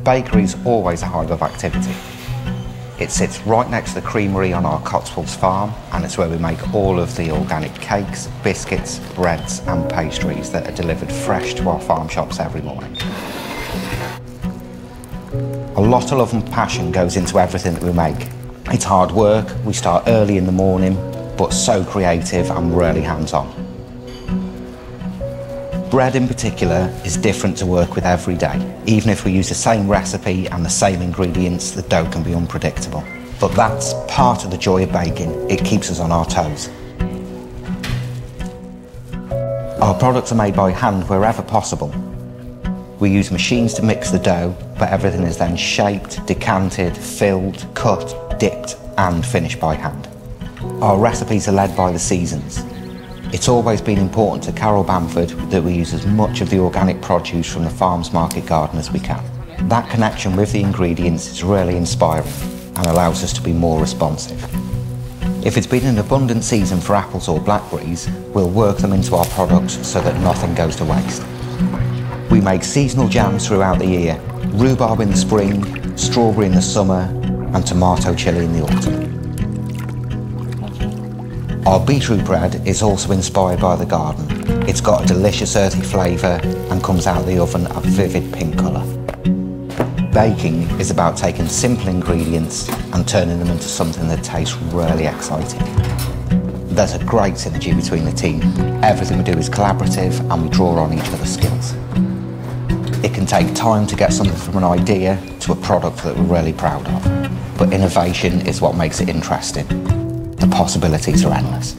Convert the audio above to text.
bakery's always a hive of activity. It sits right next to the creamery on our Cotswolds farm, and it's where we make all of the organic cakes, biscuits, breads and pastries that are delivered fresh to our farm shops every morning. A lot of love and passion goes into everything that we make. It's hard work, we start early in the morning, but so creative and really hands-on. Bread in particular is different to work with every day. Even if we use the same recipe and the same ingredients, the dough can be unpredictable. But that's part of the joy of baking. It keeps us on our toes. Our products are made by hand wherever possible. We use machines to mix the dough, but everything is then shaped, decanted, filled, cut, dipped and finished by hand. Our recipes are led by the seasons. It's always been important to Carol Bamford that we use as much of the organic produce from the farm's market garden as we can. That connection with the ingredients is really inspiring and allows us to be more responsive. If it's been an abundant season for apples or blackberries, we'll work them into our products so that nothing goes to waste. We make seasonal jams throughout the year, rhubarb in the spring, strawberry in the summer and tomato chilli in the autumn. Our beetroot bread is also inspired by the garden. It's got a delicious earthy flavour and comes out of the oven a vivid pink colour. Baking is about taking simple ingredients and turning them into something that tastes really exciting. There's a great synergy between the team. Everything we do is collaborative and we draw on each other's skills. It can take time to get something from an idea to a product that we're really proud of. But innovation is what makes it interesting. The possibilities are endless.